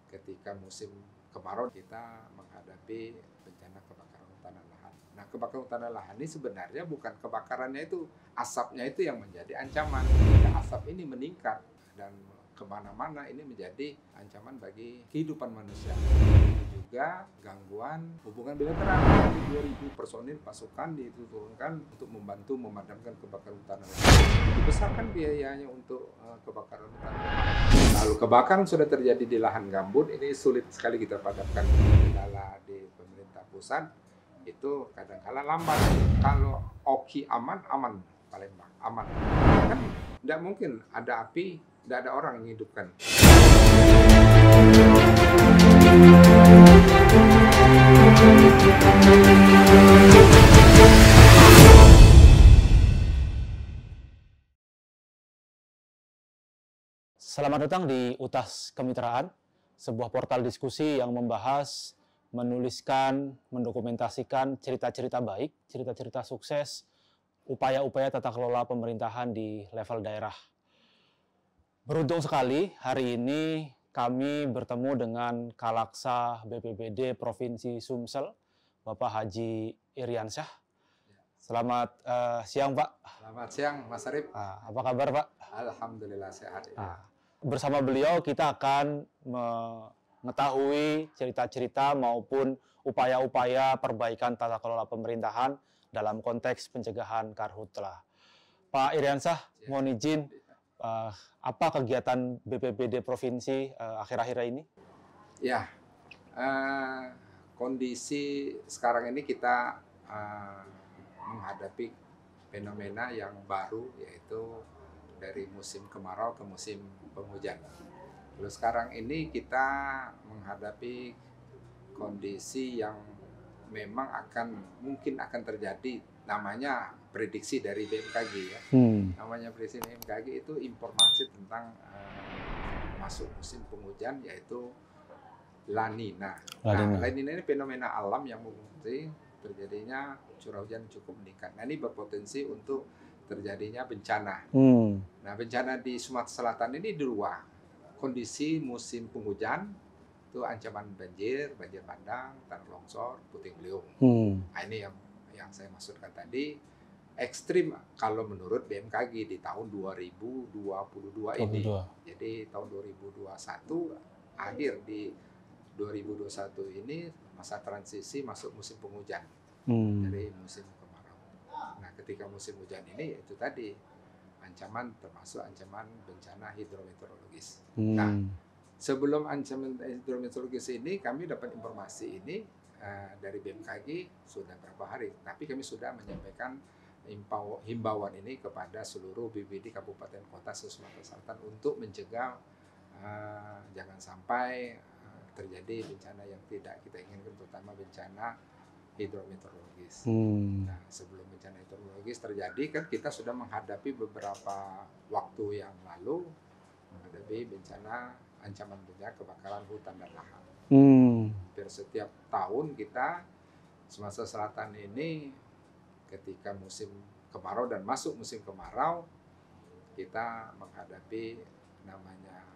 ketika musim kemarau kita menghadapi bencana kebakaran hutan dan lahan. Nah, kebakaran hutan dan lahan ini sebenarnya bukan kebakarannya itu, asapnya itu yang menjadi ancaman. Jika asap ini meningkat dan kemana-mana, ini menjadi ancaman bagi kehidupan manusia. Juga gangguan hubungan bilateral. 2.000 personil pasukan diturunkan untuk membantu memadamkan kebakaran hutan dan lahan. Dibesarkan biayanya untuk kebakaran hutan dan lahan. Lalu kebakaran sudah terjadi di lahan gambut, ini sulit sekali kita padamkan. Kendala di pemerintah pusat itu kadang-kala lambat. Kalau oki aman, aman Palembang, aman. Kan tidak mungkin ada api, tidak ada orang yang hidupkan. Selamat datang di UTAS Kemitraan, sebuah portal diskusi yang membahas, menuliskan, mendokumentasikan cerita-cerita baik, cerita-cerita sukses, upaya-upaya tata kelola pemerintahan di level daerah. Beruntung sekali, hari ini kami bertemu dengan Kalaksa BPBD Provinsi Sumsel, Bapak Haji Iriansyah. Selamat siang, Pak. Selamat siang, Mas Arif. Apa kabar, Pak? Alhamdulillah sehat. Ya. Bersama beliau kita akan mengetahui cerita-cerita maupun upaya-upaya perbaikan tata kelola pemerintahan dalam konteks pencegahan karhutla. Pak Iriansyah, mohon izin, apa kegiatan BPBD Provinsi akhir-akhir ini? Ya, kondisi sekarang ini kita menghadapi fenomena yang baru, yaitu dari musim kemarau ke musim penghujan. Lalu sekarang ini kita menghadapi kondisi yang memang mungkin akan terjadi, namanya prediksi dari BMKG ya. Namanya prediksi BMKG itu informasi tentang masuk musim penghujan, yaitu La Nina. La Nina ini fenomena alam yang berpotensi terjadinya curah hujan cukup meningkat. Nah, ini berpotensi untuk terjadinya bencana. Nah, bencana di Sumatera Selatan ini dua. Kondisi musim penghujan itu ancaman banjir bandang, tanah longsor, puting beliung. Nah, ini yang saya maksudkan tadi, ekstrim kalau menurut BMKG di tahun 2022 ini. Jadi tahun 2021 akhir, di 2021 ini masa transisi masuk musim penghujan dari musim kemarau. Nah, ketika musim hujan ini itu tadi ancaman, termasuk ancaman bencana hidrometeorologis. Nah, sebelum ancaman hidrometeorologis ini kami dapat informasi ini dari BMKG sudah berapa hari, tapi kami sudah menyampaikan himbauan ini kepada seluruh BPBD kabupaten kota Sumatera Selatan untuk mencegah jangan sampai terjadi bencana yang tidak kita inginkan, terutama bencana hidrometeorologis. Nah, sebelum bencana hidrometeorologis terjadi kan kita sudah menghadapi beberapa waktu yang lalu menghadapi bencana, ancaman bencana kebakaran hutan dan lahan. Hampir setiap tahun kita Sumatera Selatan ini ketika musim kemarau dan masuk musim kemarau kita menghadapi namanya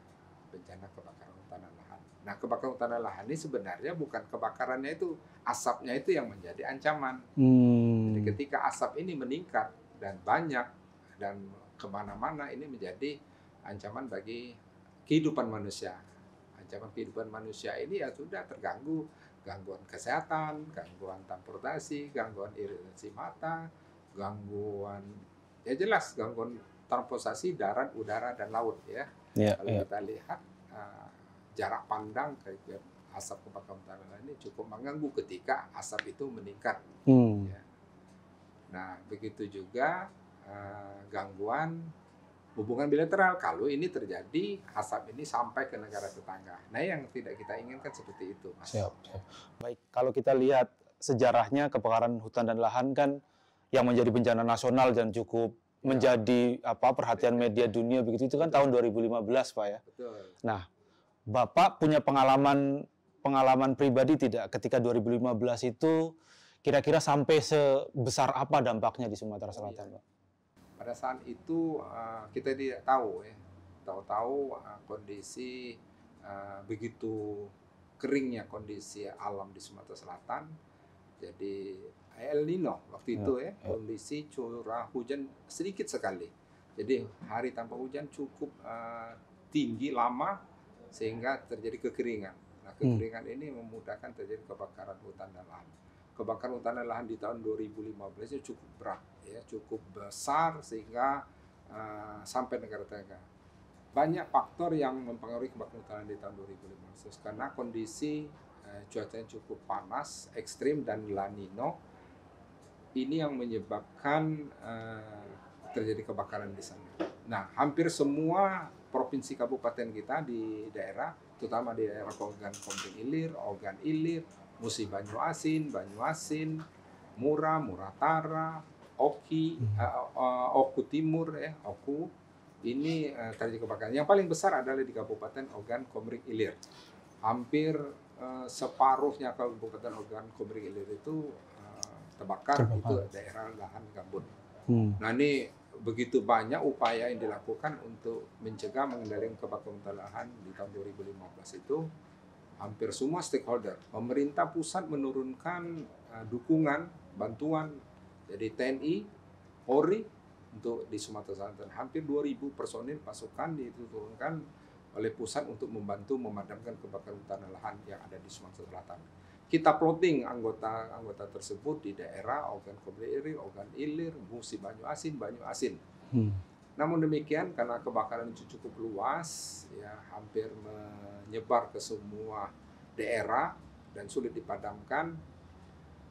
bencana kebakaran hutan dan lahan. Nah, kebakaran hutan dan lahan ini sebenarnya bukan kebakarannya itu, asapnya itu yang menjadi ancaman. Jadi ketika asap ini meningkat dan banyak dan kemana-mana, ini menjadi ancaman bagi kehidupan manusia. Ancaman kehidupan manusia ini ya sudah terganggu, gangguan kesehatan, gangguan transportasi, gangguan iritasi mata, gangguan, ya jelas gangguan transportasi darat, udara, dan laut ya. Kalau kita lihat jarak pandang kayak asap kebakaran hutan ini cukup mengganggu ketika asap itu meningkat. Ya. Nah, begitu juga gangguan hubungan bilateral kalau ini terjadi, asap ini sampai ke negara tetangga. Nah, yang tidak kita inginkan seperti itu, Mas. Siap. Baik, kalau kita lihat sejarahnya kebakaran hutan dan lahan kan yang menjadi bencana nasional dan cukup menjadi perhatian media dunia begitu, itu kan tahun 2015, Pak ya. Betul. Nah, Bapak punya pengalaman pribadi tidak ketika 2015 itu kira-kira sampai sebesar apa dampaknya di Sumatera Selatan, Pak? Pada saat itu kita tidak tahu ya, tahu-tahu kondisi begitu keringnya kondisi alam di Sumatera Selatan, jadi El Nino waktu itu ya, kondisi curah hujan sedikit sekali. Jadi hari tanpa hujan cukup tinggi lama sehingga terjadi kekeringan. Nah, kekeringan ini memudahkan terjadi kebakaran hutan dan lahan. Kebakaran hutan dan lahan di tahun 2015 itu cukup berat, ya, cukup besar sehingga sampai negara tetangga. Banyak faktor yang mempengaruhi kebakaran hutan di tahun 2015 karena kondisi cuacanya cukup panas, ekstrim dan La Nino. Ini yang menyebabkan terjadi kebakaran di sana. Nah, hampir semua provinsi kabupaten kita di daerah, terutama di daerah Ogan Komering Ilir, Ogan Ilir, Musi Banyuasin, Mura, Muratara, Oki, Oku Timur, Oku. Ini terjadi kebakaran. Yang paling besar adalah di Kabupaten Ogan Komering Ilir. Hampir separuhnya Kabupaten Ogan Komering Ilir itu terbakar. Itu daerah lahan gambut. Nah, ini begitu banyak upaya yang dilakukan untuk mencegah mengendalikan kebakaran hutan lahan di tahun 2015 itu. Hampir semua stakeholder, pemerintah pusat menurunkan dukungan, bantuan, jadi TNI, Polri, untuk di Sumatera Selatan. Hampir 2.000 personil pasukan diturunkan oleh pusat untuk membantu memadamkan kebakaran hutan dan lahan yang ada di Sumatera Selatan. Kita plotting anggota tersebut di daerah Ogan Komering Ilir, Ogan Ilir, Musi Banyuasin. Namun demikian, karena kebakaran itu cukup luas, ya, hampir menyebar ke semua daerah dan sulit dipadamkan,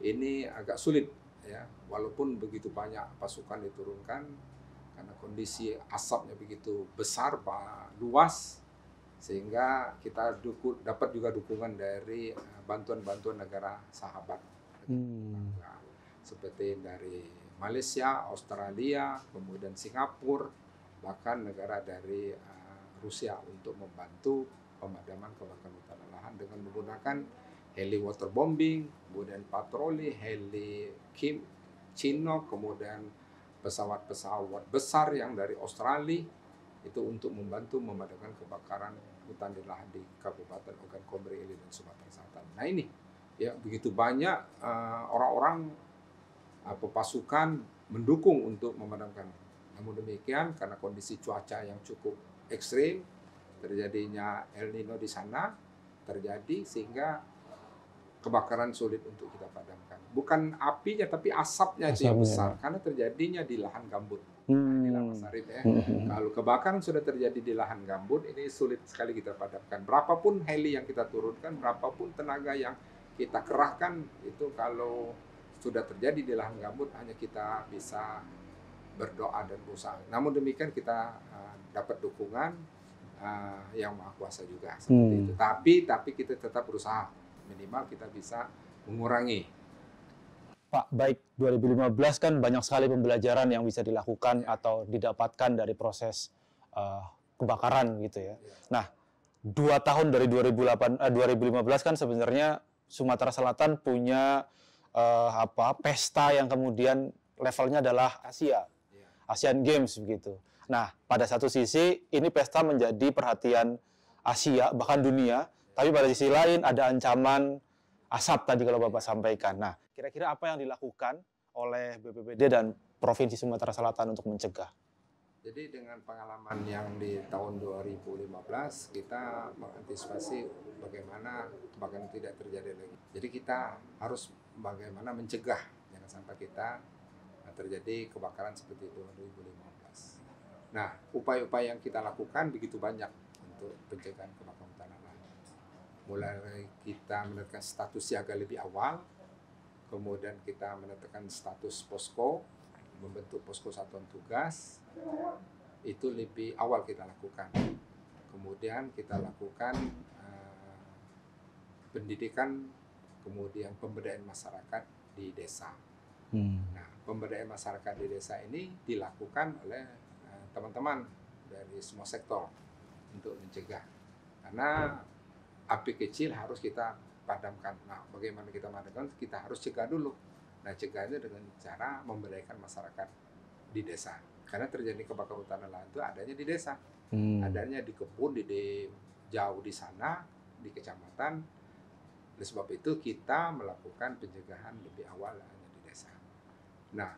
ini agak sulit, ya, walaupun begitu banyak pasukan diturunkan karena kondisi asapnya begitu besar, luas, sehingga kita dapat juga dukungan dari bantuan-bantuan negara sahabat, seperti dari Malaysia, Australia, kemudian Singapura, bahkan negara dari Rusia untuk membantu pemadaman kebakaran hutan dan lahan dengan menggunakan heli waterbombing, kemudian patroli, heli Chinook, kemudian pesawat-pesawat besar yang dari Australia itu untuk membantu memadamkan kebakaran hutan dan lahan di Kabupaten Ogan Komering Ilir dan Sumatera Selatan. Nah, ini ya begitu banyak orang-orang pasukan mendukung untuk memadamkan. Namun demikian, karena kondisi cuaca yang cukup ekstrim, terjadinya El Nino di sana terjadi sehingga kebakaran sulit untuk kita padamkan. Bukan apinya, tapi asapnya itu yang besar karena terjadinya di lahan gambut. Inilah Mas Arif, ya. Kalau kebakaran sudah terjadi di lahan gambut, ini sulit sekali kita padamkan. Berapapun heli yang kita turunkan, berapapun tenaga yang kita kerahkan, itu kalau sudah terjadi di lahan gambut hanya kita bisa berdoa dan berusaha. Namun demikian kita dapat dukungan yang Maha Kuasa juga seperti itu. Tapi kita tetap berusaha, minimal kita bisa mengurangi. Pak, baik 2015 kan banyak sekali pembelajaran yang bisa dilakukan atau didapatkan dari proses kebakaran gitu ya. Nah, 2 tahun dari 2015 kan sebenarnya Sumatera Selatan punya pesta yang kemudian levelnya adalah Asian Games begitu. Nah, pada satu sisi ini pesta menjadi perhatian Asia bahkan dunia, tapi pada sisi lain ada ancaman asap tadi kalau Bapak sampaikan. Nah, kira-kira apa yang dilakukan oleh BPBD dan Provinsi Sumatera Selatan untuk mencegah? Jadi dengan pengalaman yang di tahun 2015, kita mengantisipasi bagaimana kebakaran tidak terjadi lagi. Jadi kita harus bagaimana mencegah, jangan sampai kita terjadi kebakaran seperti 2015. Nah, upaya-upaya yang kita lakukan begitu banyak untuk pencegahan kebakaran hutan dan lahan. Mulai kita menetapkan status siaga lebih awal, kemudian kita menetapkan status posko, membentuk posko satuan tugas, itu lebih awal kita lakukan. Kemudian kita lakukan pendidikan, kemudian pemberdayaan masyarakat di desa. Nah, pemberdayaan masyarakat di desa ini dilakukan oleh teman-teman dari semua sektor untuk mencegah. Karena api kecil harus kita padamkan. Nah, bagaimana kita padamkan? Kita harus cegah dulu. Nah, cegahnya dengan cara memberdayakan masyarakat di desa. Karena terjadi kebakaran hutan dan lahan itu adanya di desa. Adanya di kebun, di jauh di sana, di kecamatan. Oleh sebab itu kita melakukan pencegahan lebih awal hanya di desa. Nah,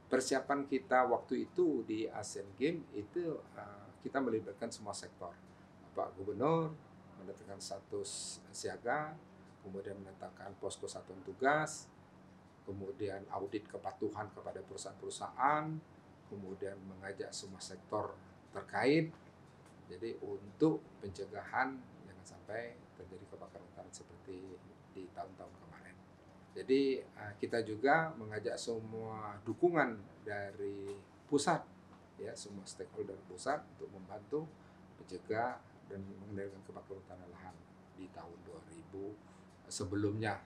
persiapan kita waktu itu di Asian Games itu kita melibatkan semua sektor. Pak Gubernur menetapkan status siaga, kemudian menetapkan posko satuan tugas, kemudian audit kepatuhan kepada perusahaan-perusahaan, kemudian mengajak semua sektor terkait. Jadi untuk pencegahan jangan sampai terjadi kebakaran hutan seperti di tahun-tahun kemarin. Jadi kita juga mengajak semua dukungan dari pusat, ya semua stakeholder pusat untuk membantu mencegah dan mengendalikan kebakaran hutan dan lahan di tahun 2000 sebelumnya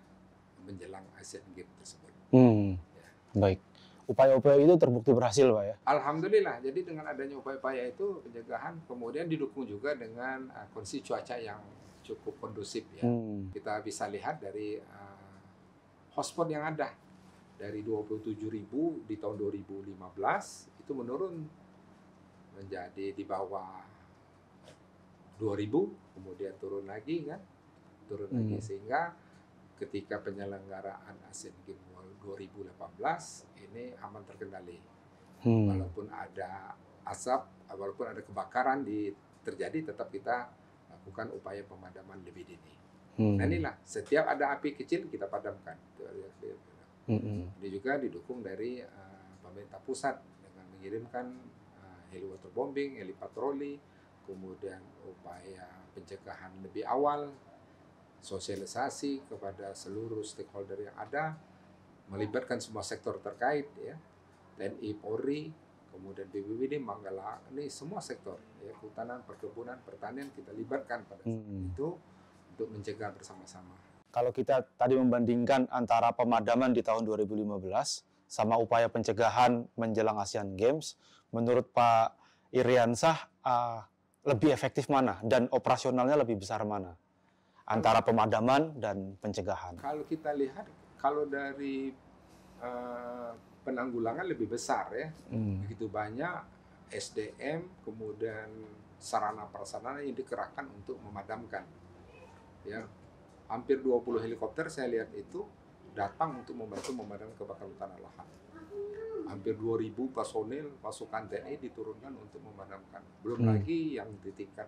menjelang Asian Games tersebut. Ya. Baik. Upaya-upaya itu terbukti berhasil, Pak ya? Alhamdulillah. Jadi dengan adanya upaya-upaya itu pencegahan, kemudian didukung juga dengan kondisi cuaca yang cukup kondusif ya. Kita bisa lihat dari hotspot yang ada dari 27.000 di tahun 2015 itu menurun menjadi di bawah 2.000, kemudian turun lagi lagi sehingga ketika penyelenggaraan Asian Games 2018 ini aman terkendali. Walaupun ada asap, walaupun ada kebakaran terjadi, tetap kita lakukan upaya pemadaman lebih dini. Nah inilah, setiap ada api kecil kita padamkan. Ini juga didukung dari pemerintah pusat dengan mengirimkan heli waterbombing, heli patroli, kemudian upaya pencegahan lebih awal, sosialisasi kepada seluruh stakeholder yang ada, melibatkan semua sektor terkait, ya, TNI, Polri, kemudian BPBD, Manggala, ini semua sektor, ya, kehutanan, perkebunan, pertanian kita libatkan pada saat itu untuk mencegah bersama-sama. Kalau kita tadi membandingkan antara pemadaman di tahun 2015 sama upaya pencegahan menjelang Asian Games, menurut Pak Iriansah lebih efektif mana dan operasionalnya lebih besar mana antara pemadaman dan pencegahan? Kalau kita lihat, kalau dari penanggulangan lebih besar ya, begitu banyak SDM, kemudian sarana prasarana yang dikerahkan untuk memadamkan, ya. Hampir 20 helikopter saya lihat itu datang untuk membantu memadamkan kebakaran hutan dan lahan. Hampir 2.000 personil pasukan TNI diturunkan untuk memadamkan. Belum lagi yang di tingkat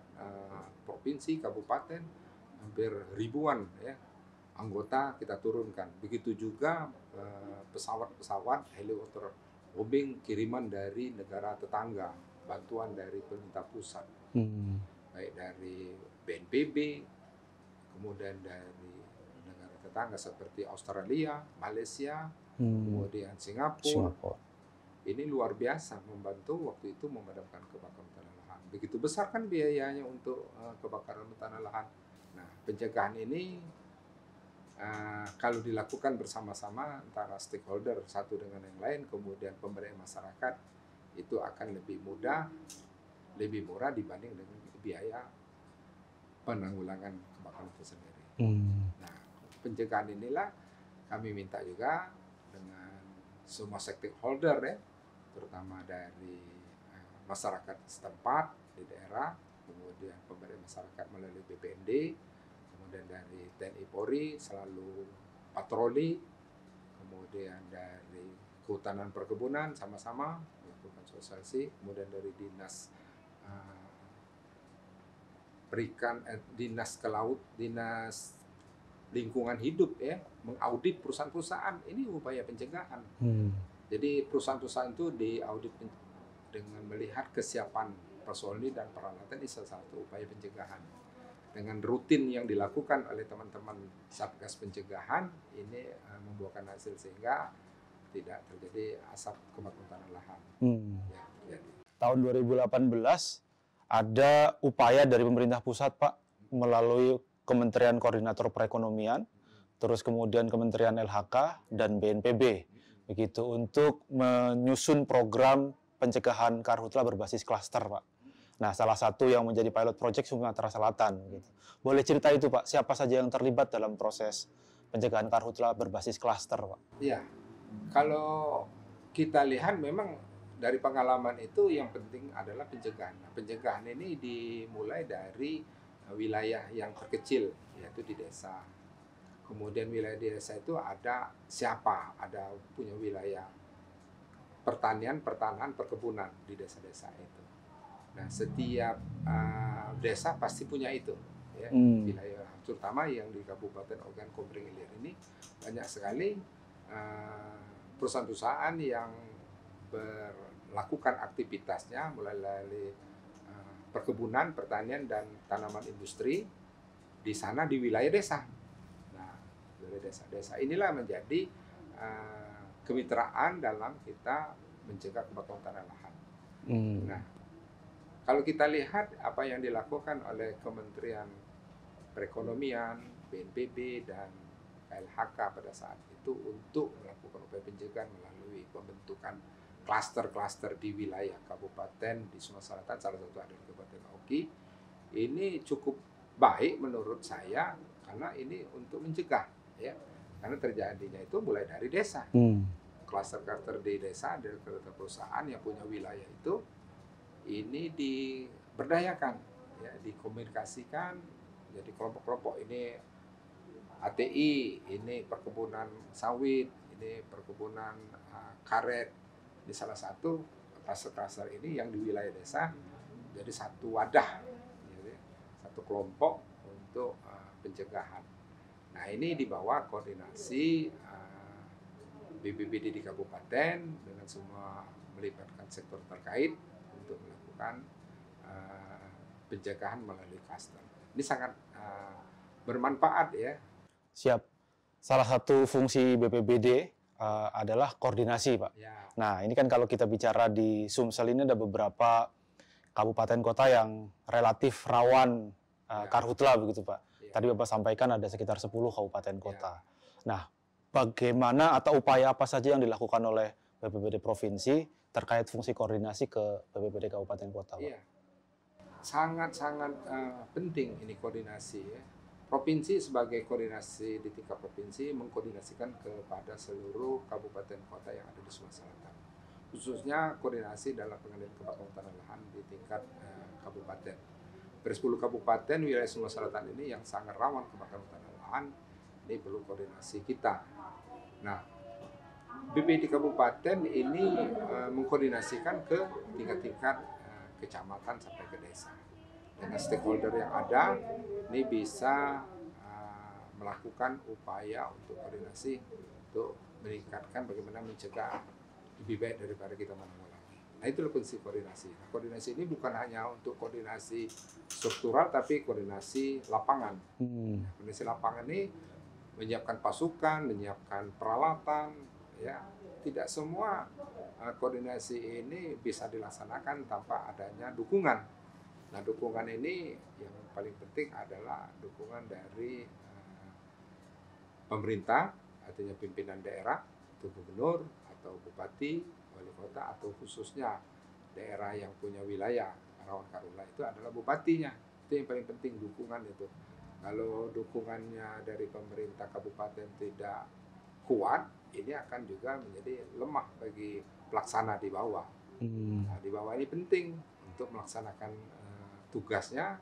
provinsi, kabupaten, hampir ribuan ya anggota kita turunkan. Begitu juga pesawat-pesawat helikopter bombing kiriman dari negara tetangga, bantuan dari pemerintah pusat, baik dari BNPB, kemudian dari negara tetangga seperti Australia, Malaysia, kemudian Singapura. Ini luar biasa membantu waktu itu memadamkan kebakaran hutan dan lahan. Begitu besar kan biayanya untuk kebakaran hutan dan lahan. Nah, pencegahan ini kalau dilakukan bersama-sama antara stakeholder satu dengan yang lain, kemudian pemerintah masyarakat, itu akan lebih mudah, lebih murah dibanding dengan biaya penanggulangan kebakaran itu sendiri. Nah, pencegahan inilah kami minta juga dengan semua stakeholder ya, terutama dari masyarakat setempat di daerah, kemudian pemerintah masyarakat melalui BPND, kemudian dari TNI Polri selalu patroli, kemudian dari kehutanan perkebunan sama-sama melakukan sosialisasi, kemudian dari dinas dinas kelaut, dinas lingkungan hidup ya, mengaudit perusahaan-perusahaan. Ini upaya pencegahan. Jadi perusahaan-perusahaan itu diaudit dengan melihat kesiapan personil dan peralatan, ini salah satu upaya pencegahan. Dengan rutin yang dilakukan oleh teman-teman Satgas Pencegahan, ini membuahkan hasil sehingga tidak terjadi asap kebakaran hutan dan lahan. Ya, tahun 2018 ada upaya dari pemerintah pusat, Pak, melalui Kementerian Koordinator Perekonomian, terus kemudian Kementerian LHK dan BNPB, begitu, untuk menyusun program pencegahan karhutla berbasis klaster, Pak. Nah, salah satu yang menjadi pilot project Sumatera Selatan. Gitu. Boleh cerita itu, Pak? Siapa saja yang terlibat dalam proses pencegahan karhutla berbasis klaster, Pak? Iya, kalau kita lihat memang dari pengalaman itu yang penting adalah pencegahan. Pencegahan ini dimulai dari wilayah yang terkecil, yaitu di desa. Kemudian wilayah di desa itu ada siapa, ada punya wilayah pertanian, pertanahan, perkebunan di desa-desa itu. Nah, setiap desa pasti punya itu, ya, wilayah, terutama yang di Kabupaten Ogan Komering Ilir ini banyak sekali perusahaan-perusahaan yang melakukan aktivitasnya mulai dari perkebunan, pertanian, dan tanaman industri di sana di wilayah desa. Nah, wilayah desa-desa inilah menjadi kemitraan dalam kita mencegah kebakaran hutan dan lahan. Nah, kalau kita lihat apa yang dilakukan oleh Kementerian Perekonomian, BNPB, dan KLHK pada saat itu untuk melakukan upaya pencegahan melalui pembentukan klaster-klaster di wilayah kabupaten di Sumatera Selatan, salah satu ada di Kabupaten Oki, ini cukup baik menurut saya karena ini untuk mencegah, ya, karena terjadinya itu mulai dari desa. Klaster-klaster di desa, dari perusahaan yang punya wilayah itu ini diberdayakan, ya, dikomunikasikan jadi kelompok-kelompok. Ini ATI, ini perkebunan sawit, ini perkebunan karet. Ini salah satu klaster-klaster ini yang di wilayah desa jadi satu wadah, jadi satu kelompok untuk pencegahan. Nah, ini di bawah koordinasi BPBD di kabupaten dengan semua melibatkan sektor terkait untuk melakukan pencegahan melalui klaster. Ini sangat bermanfaat, ya. Siap. Salah satu fungsi BPBD adalah koordinasi, Pak. Ya. Nah, ini kan kalau kita bicara di Sumsel ini ada beberapa kabupaten kota yang relatif rawan karhutla begitu, Pak. Ya. Tadi Bapak sampaikan ada sekitar 10 kabupaten kota. Nah, bagaimana atau upaya apa saja yang dilakukan oleh BPBD provinsi terkait fungsi koordinasi ke BPBD kabupaten kota, Pak? Iya. Sangat-sangat penting ini koordinasi, ya. Provinsi sebagai koordinasi di tingkat provinsi mengkoordinasikan kepada seluruh kabupaten kota yang ada di Sumatera Selatan. Khususnya koordinasi dalam pengendalian kebakaran hutan dan lahan di tingkat kabupaten. Dari 10 kabupaten wilayah Sumatera Selatan ini yang sangat rawan kebakaran hutan dan lahan, ini perlu koordinasi kita. Nah, BPBD kabupaten ini mengkoordinasikan ke tingkat-tingkat kecamatan sampai ke desa. Dengan stakeholder yang ada, ini bisa melakukan upaya untuk koordinasi untuk meningkatkan bagaimana mencegah lebih baik daripada kita menanggulangi. Nah, itu fungsi koordinasi. Nah, koordinasi ini bukan hanya untuk koordinasi struktural, tapi koordinasi lapangan. Koordinasi lapangan ini menyiapkan pasukan, menyiapkan peralatan, ya. Tidak semua koordinasi ini bisa dilaksanakan tanpa adanya dukungan. Nah, dukungan ini yang paling penting adalah dukungan dari pemerintah, artinya pimpinan daerah, itu gubernur atau bupati, wali kota, atau khususnya daerah yang punya wilayah rawan karhutla itu adalah bupatinya. Itu yang paling penting, dukungan itu. Kalau dukungannya dari pemerintah kabupaten tidak kuat, ini akan juga menjadi lemah bagi pelaksana di bawah. Nah, di bawah ini penting untuk melaksanakan tugasnya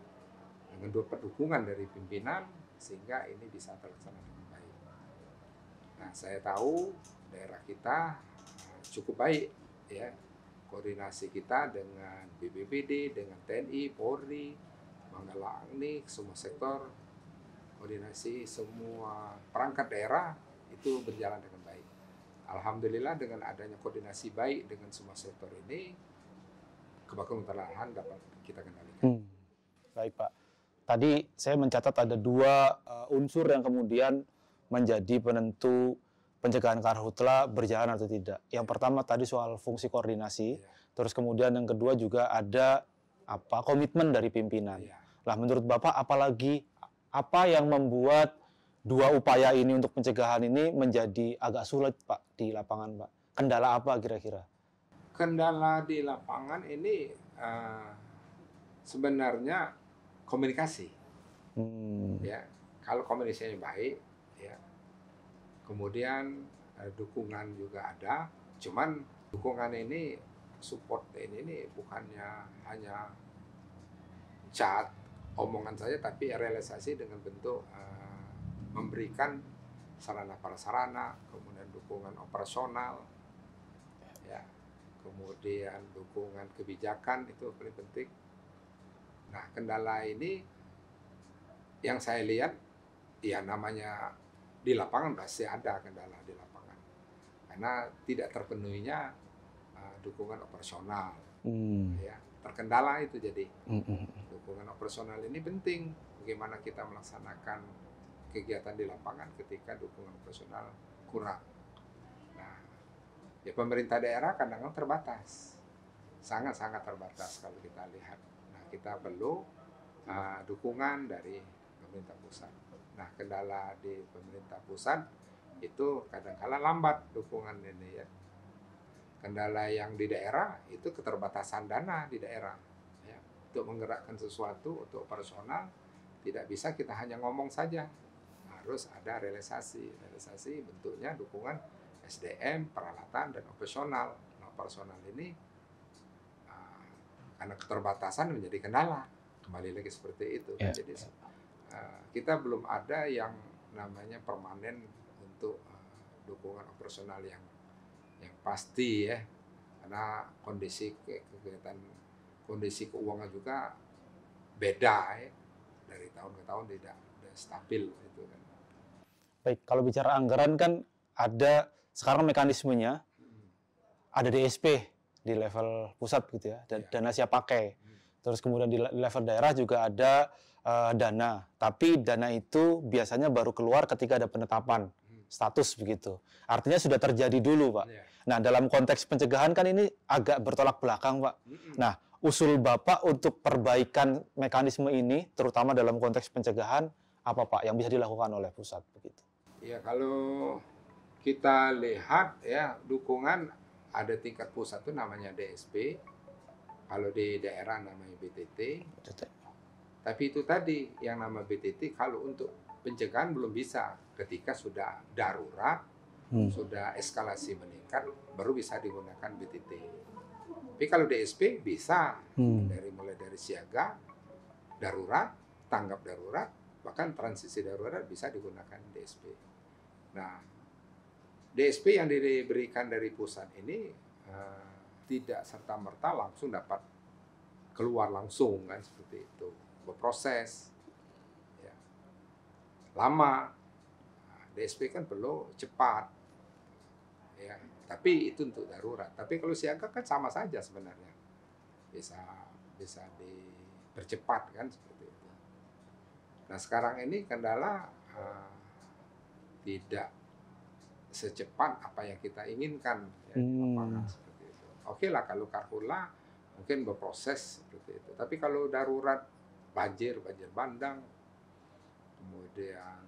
dengan dukungan dari pimpinan sehingga ini bisa terlaksana dengan baik. Nah, saya tahu daerah kita cukup baik, ya, koordinasi kita dengan BPBD, dengan TNI, Polri, Manggala Agni, semua sektor, koordinasi semua perangkat daerah itu berjalan dengan baik. Alhamdulillah dengan adanya koordinasi baik dengan semua sektor ini, kebakaran hutan dan lahan dapat kita kendalikan. Baik, Pak. Tadi saya mencatat ada 2 unsur yang kemudian menjadi penentu pencegahan karhutla berjalan atau tidak. Yang pertama tadi soal fungsi koordinasi, terus kemudian yang kedua juga ada komitmen dari pimpinan. Lah, menurut Bapak apa yang membuat 2 upaya ini untuk pencegahan ini menjadi agak sulit, Pak, di lapangan, Pak? Kendala apa kira-kira? Kendala di lapangan ini sebenarnya komunikasi. Ya, kalau komunikasinya baik, ya, kemudian dukungan juga ada. Cuman dukungan ini, support ini bukannya hanya chat omongan saja, tapi realisasi dengan bentuk memberikan sarana prasarana, kemudian dukungan operasional, ya, kemudian dukungan kebijakan itu paling penting. Nah, kendala ini yang saya lihat, ya namanya di lapangan pasti ada kendala di lapangan, karena tidak terpenuhinya dukungan operasional. Ya, terkendala itu jadi. Dukungan operasional ini penting. Bagaimana kita melaksanakan kegiatan di lapangan ketika dukungan operasional kurang. Nah, ya pemerintah daerah kadang-kadang terbatas, sangat-sangat terbatas kalau kita lihat. Nah, kita perlu dukungan dari pemerintah pusat. Nah, kendala di pemerintah pusat itu kadang-kala lambat dukungan ini ya. Kendala yang di daerah itu keterbatasan dana di daerah. Ya, untuk menggerakkan sesuatu, untuk operasional, tidak bisa kita hanya ngomong saja. Harus ada realisasi. Realisasi bentuknya dukungan SDM, peralatan, dan operasional. Nah, operasional ini karena keterbatasan menjadi kendala. Kembali lagi seperti itu. Yeah. Jadi kita belum ada yang namanya permanen untuk dukungan operasional yang pasti ya, karena kondisi kegiatan, kondisi keuangan juga beda ya, dari tahun ke tahun tidak stabil itu kan. Baik, kalau bicara anggaran kan ada sekarang mekanismenya, ada DSP di level pusat gitu ya, dana siap pakai. Terus kemudian di level daerah juga ada dana, tapi dana itu biasanya baru keluar ketika ada penetapan status begitu. Artinya sudah terjadi dulu, Pak. Nah, dalam konteks pencegahan kan ini agak bertolak belakang, Pak. Nah, usul Bapak untuk perbaikan mekanisme ini, terutama dalam konteks pencegahan, apa Pak yang bisa dilakukan oleh pusat begitu? Ya, kalau kita lihat ya, dukungan ada tingkat pusat itu namanya DSP, kalau di daerah namanya BTT. Tapi itu tadi yang nama BTT kalau untuk pencegahan belum bisa, ketika sudah darurat, sudah eskalasi meningkat, baru bisa digunakan BTT. Tapi kalau DSP bisa, mulai dari siaga, darurat, tanggap darurat, bahkan transisi darurat bisa digunakan DSP. Nah, DSP yang diberikan dari pusat ini tidak serta-merta langsung dapat keluar langsung kan, seperti itu. Berproses ya, lama. DSP kan perlu cepat ya, tapi itu untuk darurat. Tapi kalau siaga kan sama saja sebenarnya, bisa dipercepat kan, seperti itu. Nah, sekarang ini kendala tidak secepat apa yang kita inginkan ya, di lapangan seperti itu. Oke lah kalau karhutla mungkin berproses seperti itu. Tapi kalau darurat, banjir bandang, kemudian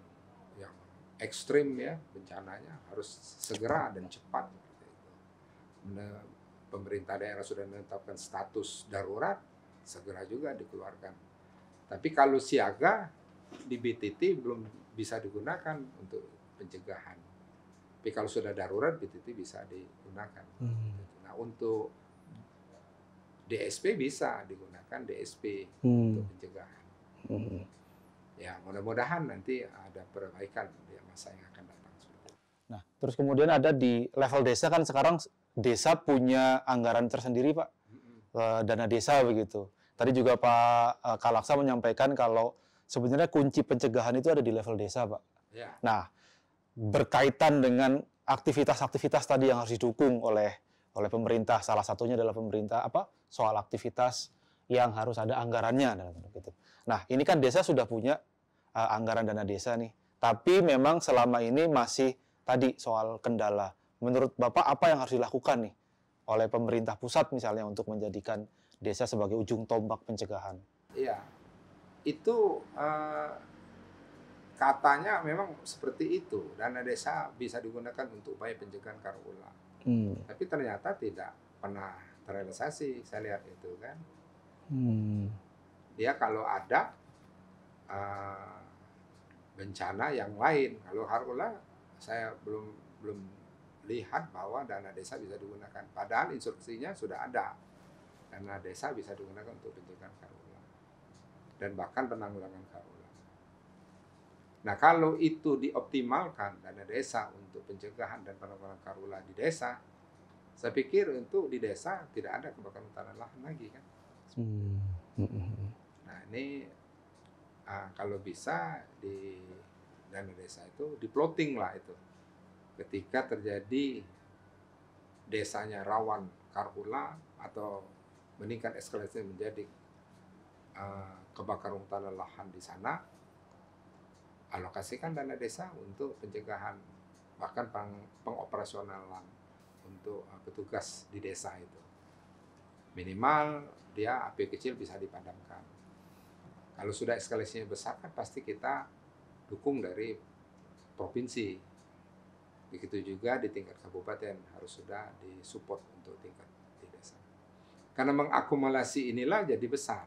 yang ekstrim ya bencananya, harus segera dan cepat seperti itu. Pemerintah daerah sudah menetapkan status darurat, segera juga dikeluarkan. Tapi kalau siaga di BTT belum bisa digunakan untuk pencegahan. Tapi kalau sudah darurat, BTT bisa digunakan. Nah, untuk DSP bisa digunakan DSP untuk pencegahan. Ya, mudah-mudahan nanti ada perbaikan di masa yang akan datang. Nah, terus kemudian ada di level desa kan sekarang desa punya anggaran tersendiri, Pak. Dana desa begitu. Tadi juga Pak Kalaksa menyampaikan kalau sebenarnya kunci pencegahan itu ada di level desa, Pak. Ya. Nah, berkaitan dengan aktivitas-aktivitas tadi yang harus didukung oleh pemerintah, salah satunya adalah pemerintah soal aktivitas yang harus ada anggarannya dalam gitu. Nah, ini kan desa sudah punya anggaran dana desa nih, tapi memang selama ini masih tadi soal kendala. Menurut Bapak apa yang harus dilakukan nih oleh pemerintah pusat misalnya untuk menjadikan desa sebagai ujung tombak pencegahan? Iya, itu katanya memang seperti itu, dana desa bisa digunakan untuk upaya pencegahan karhutla. Tapi ternyata tidak pernah terrealisasi, saya lihat itu kan. Dia kalau ada bencana yang lain, kalau karhutla saya belum lihat bahwa dana desa bisa digunakan. Padahal instruksinya sudah ada, dana desa bisa digunakan untuk pencegahan karhutla. dan bahkan penanggulangan karhutla. Nah, kalau itu dioptimalkan dana desa untuk pencegahan dan penanggulangan karhutla di desa, saya pikir untuk di desa tidak ada kebakaran hutan dan lahan lagi kan. Nah, ini kalau bisa di dana desa itu di-plotting lah itu. Ketika terjadi desanya rawan karhutla atau meningkat eskalasi menjadi kebakaran hutan dan lahan di sana, alokasikan dana desa untuk pencegahan, bahkan pengoperasionalan untuk petugas di desa itu. Minimal dia api kecil bisa dipadamkan. Kalau sudah eskalasinya besar kan pasti kita dukung dari provinsi. Begitu juga di tingkat kabupaten harus sudah disupport untuk tingkat di desa. Karena mengakumulasi inilah jadi besar.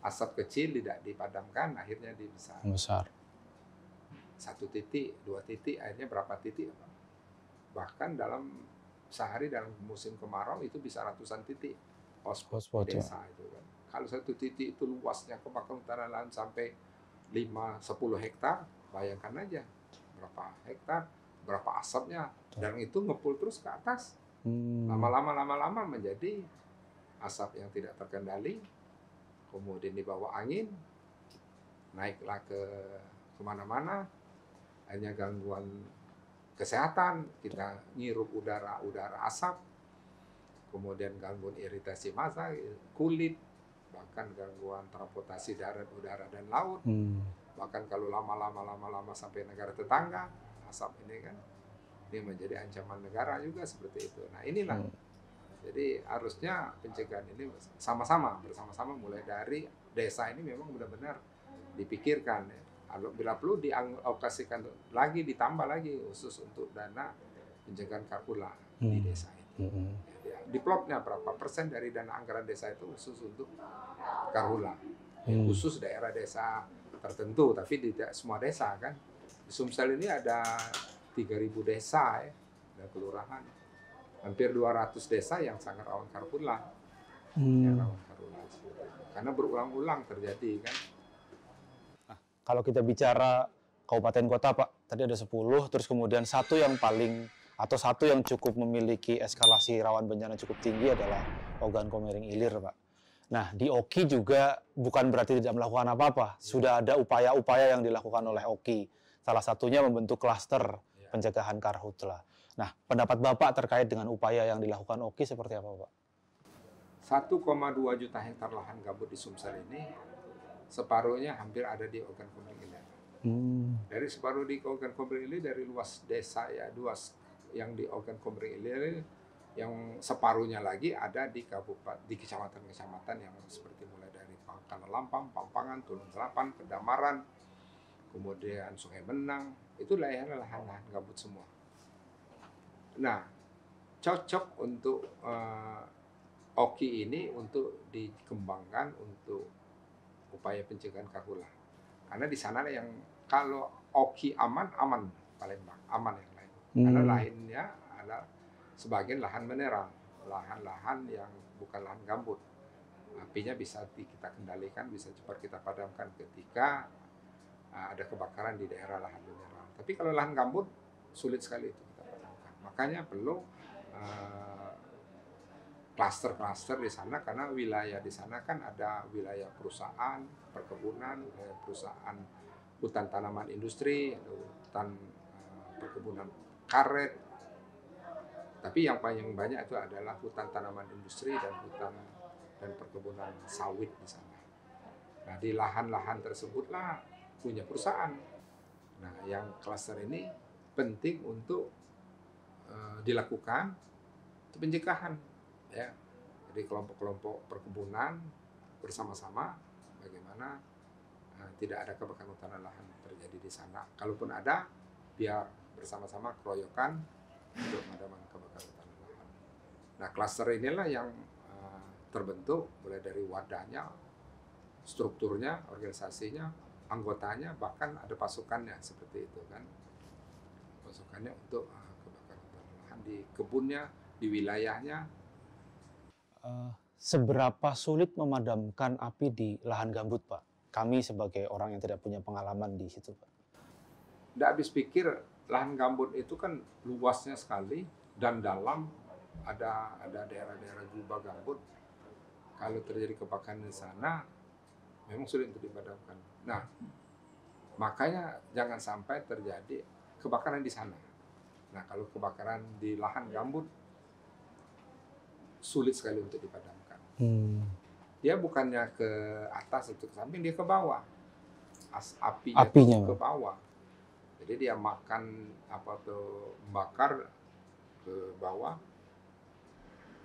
Asap kecil tidak dipadamkan, akhirnya di besar. Besar. 1 titik, 2 titik, akhirnya berapa titik? Bahkan dalam sehari dalam musim kemarau itu bisa ratusan titik hotspot desa itu kan. Kalau 1 titik itu luasnya kebakaran hutan dan lahan sampai 5-10 hektar, bayangkan aja berapa hektar, berapa asapnya, dan itu ngepul terus ke atas. Lama-lama menjadi asap yang tidak terkendali, kemudian dibawa angin, naiklah ke kemana-mana, hanya gangguan kesehatan, kita ngirup udara asap, kemudian gangguan iritasi massa, kulit, bahkan gangguan transportasi darat, udara, dan laut. Bahkan kalau lama-lama sampai negara tetangga, asap ini kan, ini menjadi ancaman negara juga seperti itu. Nah inilah, jadi harusnya pencegahan ini bersama-sama mulai dari desa ini memang benar-benar dipikirkan. Bila perlu dialokasikan lagi, ditambah lagi khusus untuk dana pencegahan karhutla di desa itu. Di plotnya berapa persen dari dana anggaran desa itu khusus untuk karhutla. Khusus daerah desa tertentu, tapi tidak semua desa kan. Di Sumsel ini ada 3.000 desa ya, dan kelurahan. Hampir 200 desa yang sangat rawan karhutla. Yang rawan karhutla. Karena berulang-ulang terjadi kan. Kalau kita bicara kabupaten kota, Pak, tadi ada 10, terus kemudian satu yang cukup memiliki eskalasi rawan bencana cukup tinggi adalah Ogan Komering Ilir, Pak. Nah, di Oki juga bukan berarti tidak melakukan apa-apa. Sudah ada upaya-upaya yang dilakukan oleh Oki. Salah satunya membentuk klaster pencegahan karhutla. Nah, pendapat Bapak terkait dengan upaya yang dilakukan Oki seperti apa, Pak? 1,2 juta hektar lahan gambut di Sumsel ini separuhnya hampir ada di Ogan Komering Ilir. Dari separuh di Ogan Komering Ilir, dari luas desa ya, luas yang di Ogan Komering Ilir, yang separuhnya lagi ada di kecamatan-kecamatan yang seperti mulai dari Pangkalan Lampang, Pampangan, Tulung Selapan, Kedamaran, kemudian Sungai Benang, itu lahan gambut semua. Nah, cocok untuk Oki ini untuk dikembangkan untuk upaya pencegahan karhutla. Karena di sana yang kalau Oki aman paling aman yang lain. Karena lainnya adalah sebagian lahan mineral, lahan-lahan yang bukan lahan gambut. Apinya bisa kita kendalikan, bisa cepat kita padamkan ketika ada kebakaran di daerah lahan mineral. Tapi kalau lahan gambut sulit sekali itu kita padamkan. Makanya perlu klaster-klaster di sana, karena wilayah di sana kan ada wilayah perusahaan, perkebunan, perusahaan hutan tanaman industri, hutan perkebunan karet. Tapi yang paling banyak itu adalah hutan tanaman industri dan hutan dan perkebunan sawit di sana. Nah, di lahan-lahan tersebutlah punya perusahaan. Nah, yang klaster ini penting untuk dilakukan pencegahan. Ya, jadi kelompok-kelompok perkebunan bersama-sama bagaimana tidak ada kebakaran hutan dan lahan terjadi di sana. Kalaupun ada, biar bersama-sama keroyokan untuk memadamkan kebakaran hutan dan lahan. Nah, klaster inilah yang terbentuk mulai dari wadahnya, strukturnya, organisasinya, anggotanya, bahkan ada pasukannya seperti itu kan. Pasukannya untuk kebakaran hutan dan lahan di kebunnya, di wilayahnya. seberapa sulit memadamkan api di lahan gambut, Pak? Kami sebagai orang yang tidak punya pengalaman di situ, Pak. Nggak habis pikir, lahan gambut itu kan luasnya sekali dan dalam ada daerah-daerah gubah gambut. Kalau terjadi kebakaran di sana, memang sulit untuk dipadamkan. Nah, makanya jangan sampai terjadi kebakaran di sana. Nah, kalau kebakaran di lahan gambut, sulit sekali untuk dipadamkan. Dia bukannya ke atas atau ke samping, dia ke bawah. Apinya itu ke bawah. Jadi dia makan apa tuh, membakar ke bawah,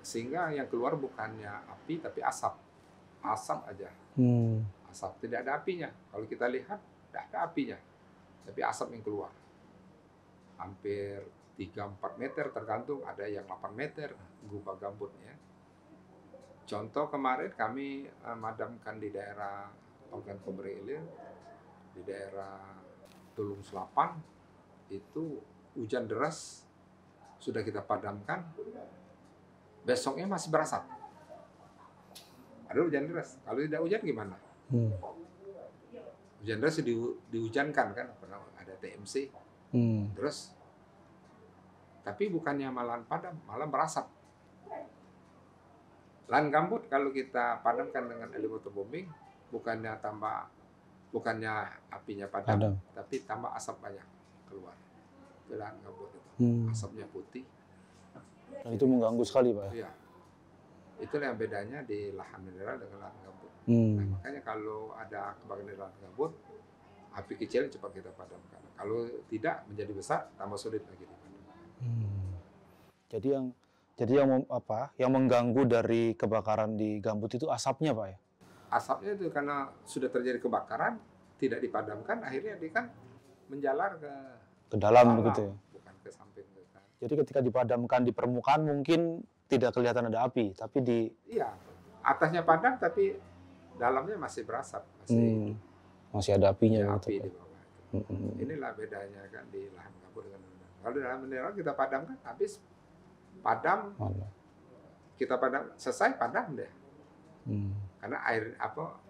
sehingga yang keluar bukannya api tapi asap aja. Asap, tidak ada apinya. Kalau kita lihat tidak ada apinya, tapi asap yang keluar hampir 3-4 meter, tergantung, ada yang 8 meter gubah gambutnya. Contoh kemarin kami madamkan di daerah Ogan Komering Ilir, di daerah Tulung Selapan, itu hujan deras, sudah kita padamkan, besoknya masih berasap. Ada hujan deras, kalau tidak hujan gimana? Hujan deras dihujankan kan, pernah ada TMC, terus, tapi bukannya malah padam, malah berasap. Lahan gambut kalau kita padamkan dengan early waterbombing, bukannya apinya padam, tapi tambah asap banyak keluar. Itu lahan gambut itu. Asapnya putih. Dan itu mengganggu sekali, Pak. Iya. Itulah yang bedanya di lahan mineral dengan lahan gambut. Nah, makanya kalau ada kebakaran di lahan gambut, api kecil cepat kita padamkan. Kalau tidak menjadi besar, tambah sulit lagi dipadamkan. Jadi yang mengganggu dari kebakaran di gambut itu asapnya, Pak ya? Asapnya itu karena sudah terjadi kebakaran, tidak dipadamkan, akhirnya dia kan menjalar ke dalam begitu ya? Bukan ke samping. Jadi ketika dipadamkan di permukaan mungkin tidak kelihatan ada api, tapi Iya, atasnya padam tapi dalamnya masih berasap, masih ada apinya. Api di bawah. Inilah bedanya kan di lahan gambut dengan mineral. Kalau di lahan mineral kita padamkan, habis padam, kita padam, selesai padam deh. Karena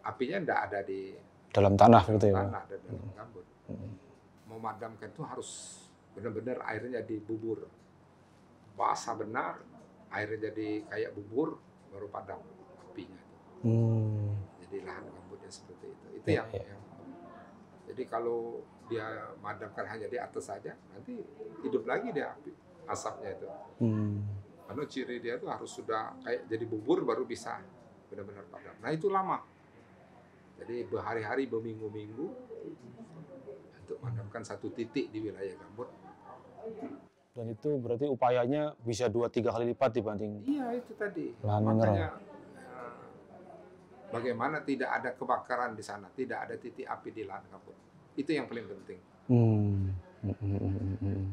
apinya tidak ada di dalam tanah gitu ya. Tanah dan dalam gambut. Memadamkan itu harus benar-benar airnya jadi bubur, basah benar, airnya jadi kayak bubur, baru padam apinya. Jadi lahan gambutnya seperti itu. Itu yang. Jadi kalau dia madamkan hanya di atas saja, nanti hidup lagi dia api, asapnya itu. Karena ciri dia itu harus sudah kayak jadi bubur baru bisa benar-benar padam. Nah itu lama. Jadi berhari-hari, berminggu-minggu untuk madamkan satu titik di wilayah gambut. Dan itu berarti upayanya bisa 2-3 kali lipat dibanding. Iya itu tadi. Lahan mineral. Makanya bagaimana tidak ada kebakaran di sana, tidak ada titik api di lahan gambut. Itu yang paling penting.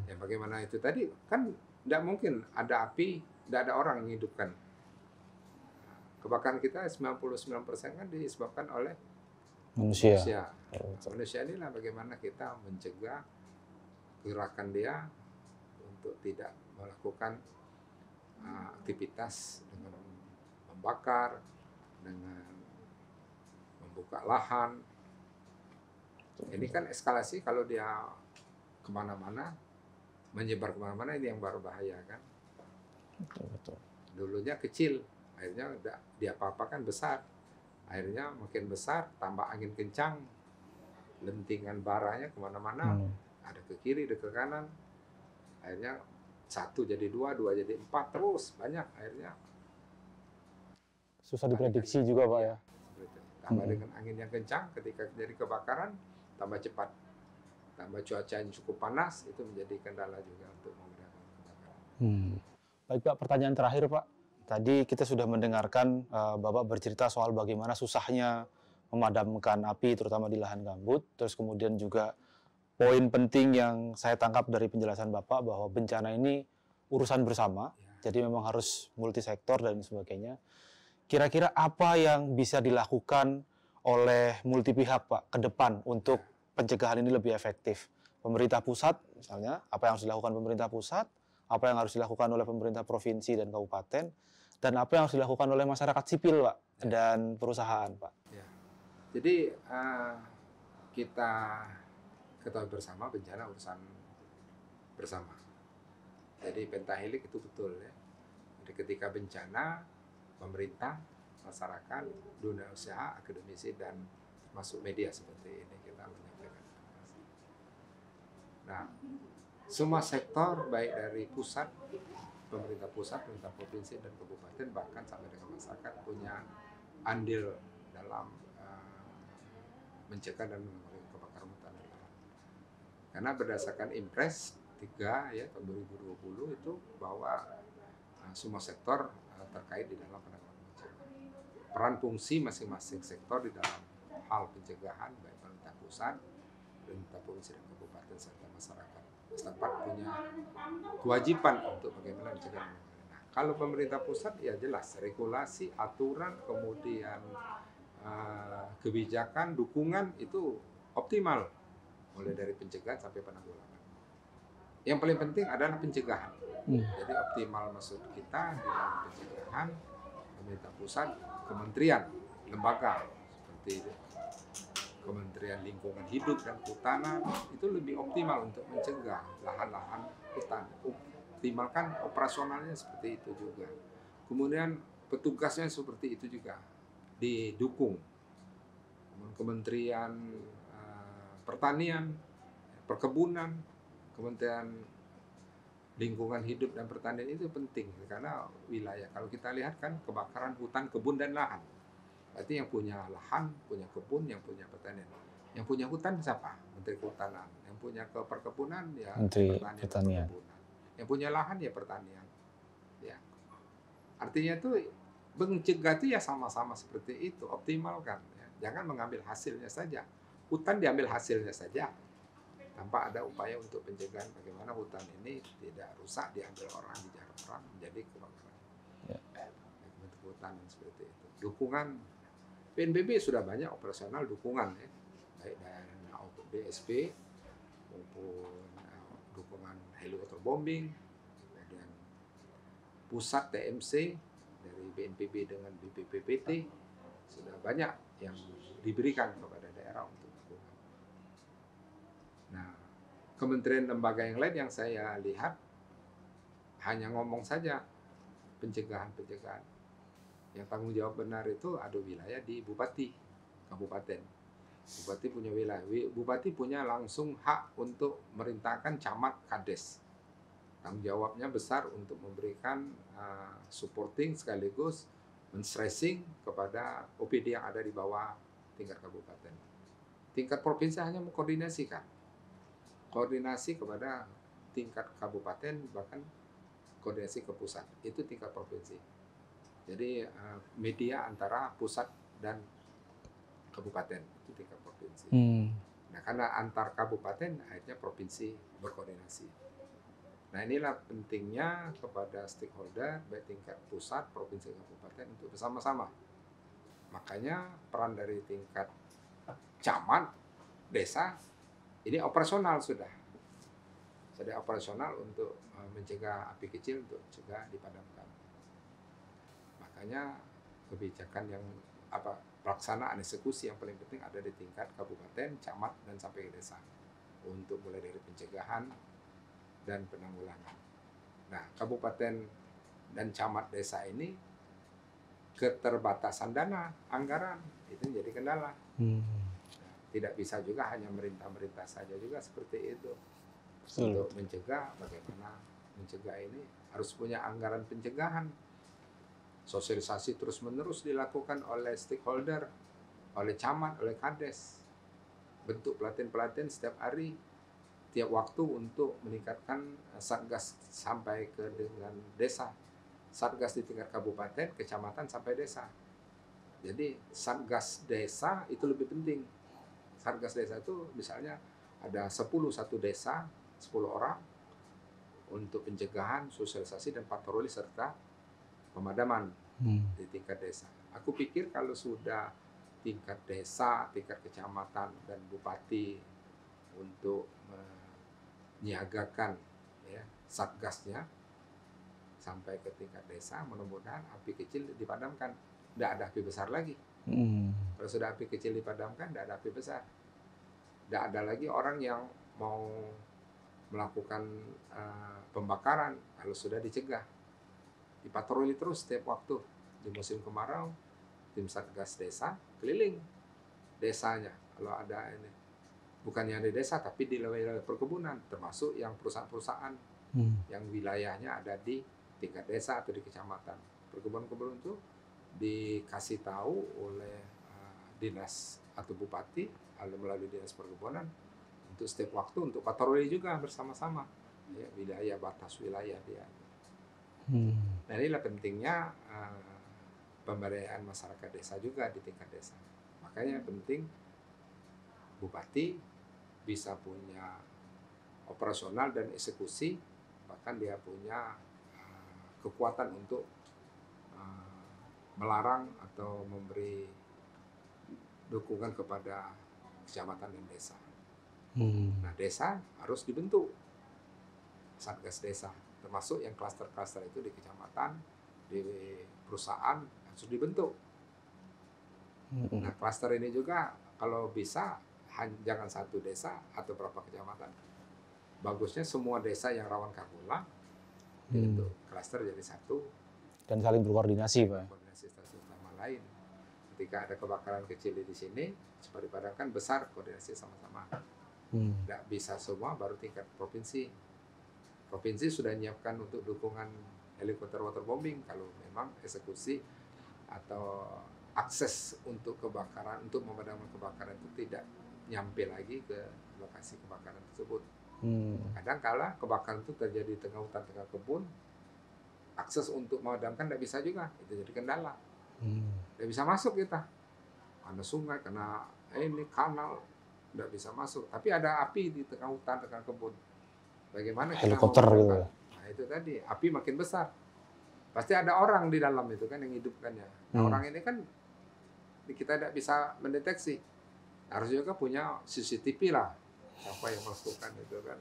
Ya bagaimana itu tadi kan tidak mungkin ada api, tidak ada orang yang hidupkan. Kebakaran kita 99% kan disebabkan oleh manusia. Manusia inilah bagaimana kita mencegah gerakan dia untuk tidak melakukan aktivitas dengan membakar, dengan membuka lahan. Ini kan eskalasi kalau dia kemana-mana, menyebar kemana-mana, ini yang baru bahaya kan. Betul. Dulunya kecil, akhirnya udah diapa-apakan besar. Akhirnya makin besar, tambah angin kencang, lentingan baranya kemana-mana, ada ke kiri, ada ke kanan. Akhirnya 1 jadi 2, 2 jadi 4, terus banyak akhirnya. Susah diprediksi juga, Pak ya. Tambah dengan angin yang kencang, ketika jadi kebakaran, tambah cepat. Tambah cuaca yang cukup panas, itu menjadi kendala juga untuk memadamkan kebakaran. Baik Pak, pertanyaan terakhir Pak. Tadi kita sudah mendengarkan Bapak bercerita soal bagaimana susahnya memadamkan api, terutama di lahan gambut. Terus kemudian juga poin penting yang saya tangkap dari penjelasan Bapak bahwa bencana ini urusan bersama, jadi memang harus multisektor dan sebagainya. Kira-kira apa yang bisa dilakukan oleh multi pihak Pak ke depan untuk pencegahan ini lebih efektif? Pemerintah pusat misalnya, apa yang harus dilakukan pemerintah pusat, apa yang harus dilakukan oleh pemerintah provinsi dan kabupaten, dan apa yang harus dilakukan oleh masyarakat sipil, Pak, dan perusahaan, Pak? Ya. Jadi kita ketahui bersama bencana urusan bersama. Jadi pentahelik itu betul ya. Jadi ketika bencana, pemerintah, masyarakat, dunia usaha, akademisi, dan masuk media seperti ini kita menyampaikan. Nah, semua sektor baik dari pusat, pemerintah pusat, pemerintah provinsi, dan kabupaten, bahkan sampai dengan masyarakat punya andil dalam mencegah dan mengurangi kebakaran hutan dan lahan. Karena berdasarkan Impres 3 ya tahun 2020 itu bahwa semua sektor terkait di dalam penanganan bencana. Peran fungsi masing-masing sektor di dalam hal pencegahan baik pemerintah pusat, pemerintah provinsi dan kabupaten serta masyarakat setempat punya kewajiban untuk bagaimana mencegah. Nah, kalau pemerintah pusat ya jelas regulasi, aturan, kemudian kebijakan, dukungan itu optimal mulai dari pencegahan sampai penanggulangan. Yang paling penting adalah pencegahan. Jadi optimal maksud kita di dalam pencegahan, pemerintah pusat, kementerian, lembaga seperti Kementerian Lingkungan Hidup dan Kehutanan itu lebih optimal untuk mencegah lahan-lahan hutan. Optimalkan operasionalnya seperti itu juga. Kemudian petugasnya seperti itu juga didukung. Kementerian Pertanian, Perkebunan, Kementerian Lingkungan Hidup dan Pertanian itu penting karena wilayah kalau kita lihat kan kebakaran hutan, kebun dan lahan. Berarti yang punya lahan, punya kebun, yang punya pertanian. Yang punya hutan siapa? Menteri Kehutanan. Yang punya perkebunan ya Menteri pertanian. Pertanian. Perkebunan. Yang punya lahan ya pertanian. Ya. Artinya itu mencegah itu ya sama-sama seperti itu, optimalkan. Ya. Jangan mengambil hasilnya saja. Hutan diambil hasilnya saja. Tanpa ada upaya untuk pencegahan bagaimana hutan ini tidak rusak, diambil orang, dijarah orang, menjadi kebakaran. Ya. Bentuk hutan seperti itu. Dukungan PNBB sudah banyak operasional dukungan ya, baik dari BSP maupun dukungan heli waterbombing, kemudian pusat TMC dari BNPB dengan BPPT sudah banyak yang diberikan kepada daerah untuk dukungan. Nah, kementerian lembaga yang lain yang saya lihat hanya ngomong saja pencegahan. Yang tanggung jawab benar itu ada wilayah di bupati, kabupaten. Bupati punya wilayah. Bupati punya langsung hak untuk merintahkan camat, kades. Tanggung jawabnya besar untuk memberikan supporting sekaligus men-stressing kepada OPD yang ada di bawah tingkat kabupaten. Tingkat provinsi hanya mengkoordinasikan. Koordinasi kepada tingkat kabupaten, bahkan koordinasi ke pusat. Itu tingkat provinsi. Jadi media antara pusat dan kabupaten itu tingkat provinsi. Nah, karena antar kabupaten akhirnya provinsi berkoordinasi. Nah, inilah pentingnya kepada stakeholder baik tingkat pusat, provinsi, kabupaten untuk bersama-sama. Makanya peran dari tingkat camat, desa ini operasional sudah operasional untuk mencegah api kecil, untuk mencegah dipadamkan. Makanya kebijakan yang pelaksanaan eksekusi yang paling penting ada di tingkat kabupaten, camat, dan sampai ke desa untuk mulai dari pencegahan dan penanggulangan. Nah, kabupaten dan camat desa ini keterbatasan dana, anggaran itu jadi kendala. Tidak bisa juga hanya merintah saja juga seperti itu. Untuk mencegah, bagaimana mencegah ini harus punya anggaran pencegahan. Sosialisasi terus-menerus dilakukan oleh stakeholder, oleh camat, oleh kades. Bentuk pelatihan-pelatihan setiap hari, tiap waktu untuk meningkatkan satgas sampai ke dengan desa. Satgas di tingkat kabupaten, kecamatan, sampai desa. Jadi satgas desa itu lebih penting. Satgas desa itu misalnya ada 10 satu desa, 10 orang untuk pencegahan, sosialisasi, dan patroli serta pemadaman di tingkat desa. Aku pikir kalau sudah tingkat desa, tingkat kecamatan, dan bupati untuk menyiagakan ya, satgasnya, sampai ke tingkat desa, mudah-mudahan api kecil dipadamkan, tidak ada api besar lagi. Kalau sudah api kecil dipadamkan, tidak ada api besar, tidak ada lagi orang yang mau melakukan pembakaran kalau sudah dicegah. Dipatroli terus setiap waktu. Di musim kemarau, tim Satgas Desa keliling desanya. Kalau ada ini, bukannya di desa, tapi di wilayah perkebunan, termasuk yang perusahaan-perusahaan yang wilayahnya ada di tingkat desa atau di kecamatan. Perkebunan-perkebunan itu dikasih tahu oleh dinas atau bupati melalui dinas perkebunan untuk setiap waktu untuk patroli juga bersama-sama, ya, wilayah batas wilayah dia. Nah, inilah pentingnya pemberdayaan masyarakat desa juga di tingkat desa. Makanya penting bupati bisa punya operasional dan eksekusi, bahkan dia punya kekuatan untuk melarang atau memberi dukungan kepada kecamatan dan desa. Nah, desa harus dibentuk Satgas Desa, termasuk yang klaster-klaster itu di kecamatan, di perusahaan harus dibentuk. Nah, klaster ini juga kalau bisa jangan satu desa atau berapa kecamatan. Bagusnya semua desa yang rawan karhutla dibentuk klaster jadi satu dan saling berkoordinasi, Pak. Koordinasi satu sama lain. Ketika ada kebakaran kecil di sini, supaya dipadamkan besar, koordinasi sama-sama. Nggak bisa semua, baru tingkat provinsi. Provinsi sudah menyiapkan untuk dukungan helikopter waterbombing kalau memang eksekusi atau akses untuk kebakaran, untuk memadamkan kebakaran itu tidak nyampe lagi ke lokasi kebakaran tersebut. Kadang kala kebakaran itu terjadi di tengah hutan, tengah kebun, akses untuk memadamkan tidak bisa juga, itu jadi kendala. Tidak bisa masuk kita, karena sungai, karena ini kanal, tidak bisa masuk. Tapi ada api di tengah hutan, tengah kebun. Bagaimana helikopter gitu. Nah, itu tadi, api makin besar. Pasti ada orang di dalam itu kan yang hidupkannya. Nah, orang ini kan kita tidak bisa mendeteksi. Harus juga punya CCTV lah, siapa yang melakukan itu kan.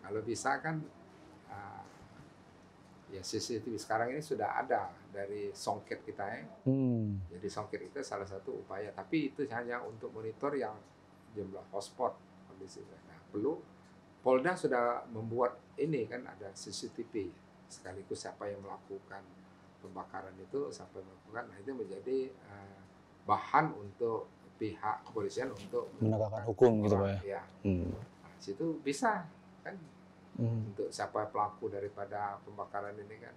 Kalau bisa kan, ya CCTV sekarang ini sudah ada dari songket kita ya. Jadi songket itu salah satu upaya, tapi itu hanya untuk monitor yang jumlah hotspot kondisi. Nah, perlu Polda sudah membuat ini kan, ada CCTV sekaligus siapa yang melakukan pembakaran itu, siapa yang melakukan. Nah, itu menjadi bahan untuk pihak kepolisian untuk menegakkan hukum gitu, Pak ya. Nah, situ bisa kan untuk siapa pelaku daripada pembakaran ini kan.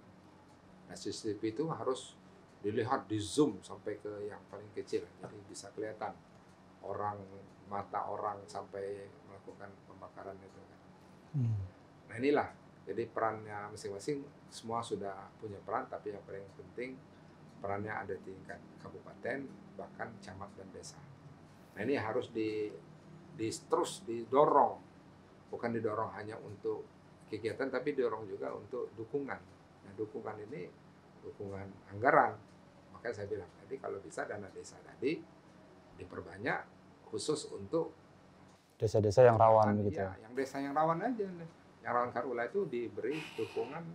Nah, CCTV itu harus dilihat di zoom sampai ke yang paling kecil, jadi bisa kelihatan mata orang sampai melakukan pembakaran itu kan. Nah, inilah jadi perannya masing-masing, semua sudah punya peran, tapi yang paling penting perannya ada di tingkat kabupaten, bahkan camat dan desa. Nah, ini harus terus didorong, bukan didorong hanya untuk kegiatan, tapi didorong juga untuk dukungan. Nah, dukungan ini dukungan anggaran. Makanya saya bilang tadi kalau bisa dana desa tadi diperbanyak khusus untuk desa-desa yang rawan gitu. Ya, yang desa yang rawan aja, yang rawan karhutla itu diberi dukungan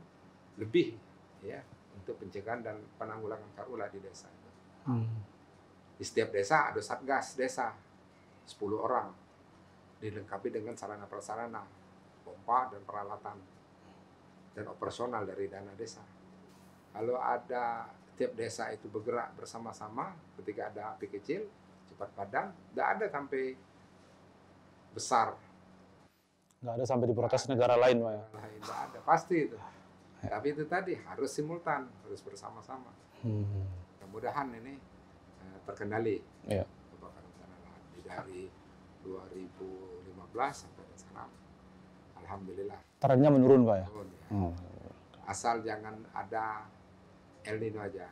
lebih ya untuk pencegahan dan penanggulangan karhutla di desa itu. Di setiap desa ada satgas desa 10 orang, dilengkapi dengan sarana prasarana, pompa dan peralatan dan operasional dari dana desa. Kalau ada tiap desa itu bergerak bersama-sama, ketika ada api kecil cepat padam, tidak ada sampai besar. Nggak ada sampai diprotes negara lain, Pak ya? Nggak ada, pasti itu. Tapi itu tadi harus simultan, harus bersama-sama. Mudah-mudahan ini terkendali kebakaran hutan dan lahan dari 2015 sampai sekarang. Alhamdulillah. Trennya menurun, Pak ya? Menurun, ya. Asal jangan ada El Nino aja.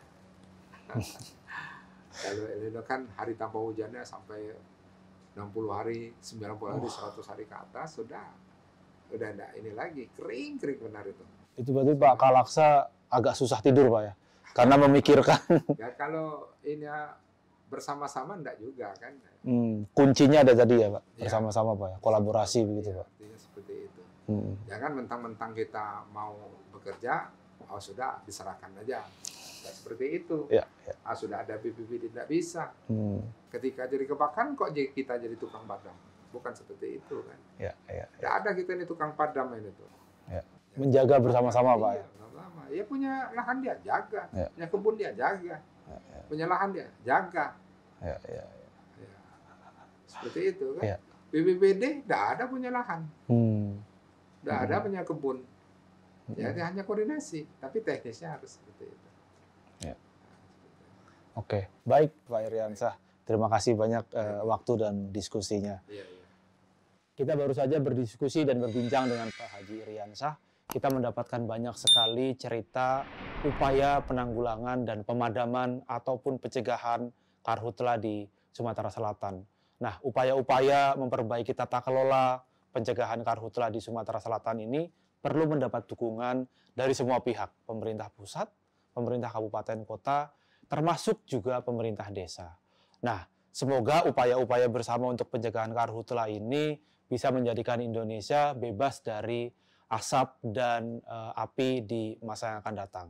Kalau El Nino kan hari tanpa hujannya sampai 60 hari, 90 hari, 100 hari ke atas, udah enggak ini lagi, kering benar itu. Itu berarti Pak Kalaksa agak susah tidur, Pak ya? Karena memikirkan. Ya kalau ini bersama-sama enggak juga kan. Kuncinya ada tadi ya, Pak? Bersama-sama, Pak ya? Kolaborasi begitu, ya, Pak? Artinya seperti itu. Jangan mentang-mentang kita mau bekerja, oh sudah diserahkan aja. Nah, seperti itu. Ya, ya. Sudah ada BPBD tidak bisa. Ketika jadi kebakaran kok kita jadi tukang padam? Bukan seperti itu kan. Ya, ya, Tidak ada kita ini tukang padam ini tuh. Ya. Menjaga bersama-sama Pak. Iya, sama-sama. Ya punya lahan dia jaga, Ya. punya kebun dia jaga, punya lahan dia jaga. Ya, ya. Ya. Seperti itu kan. Ya. BPBD tidak ada punya lahan, tidak ada punya kebun. Ya, dia hanya koordinasi, tapi teknisnya harus seperti itu. Ya. Oke, baik Pak Iriansyah. Terima kasih banyak waktu dan diskusinya. Iya, iya. Kita baru saja berdiskusi dan berbincang dengan Pak Haji Iriansyah. Kita mendapatkan banyak sekali cerita upaya penanggulangan dan pemadaman ataupun pencegahan karhutla di Sumatera Selatan. Nah, upaya-upaya memperbaiki tata kelola pencegahan karhutla di Sumatera Selatan ini perlu mendapat dukungan dari semua pihak, pemerintah pusat, pemerintah kabupaten kota, termasuk juga pemerintah desa. Nah, semoga upaya-upaya bersama untuk pencegahan karhutla ini bisa menjadikan Indonesia bebas dari asap dan api di masa yang akan datang.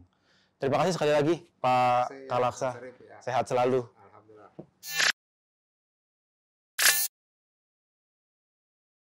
Terima kasih sekali lagi Pak Kalaksa. Sehat selalu.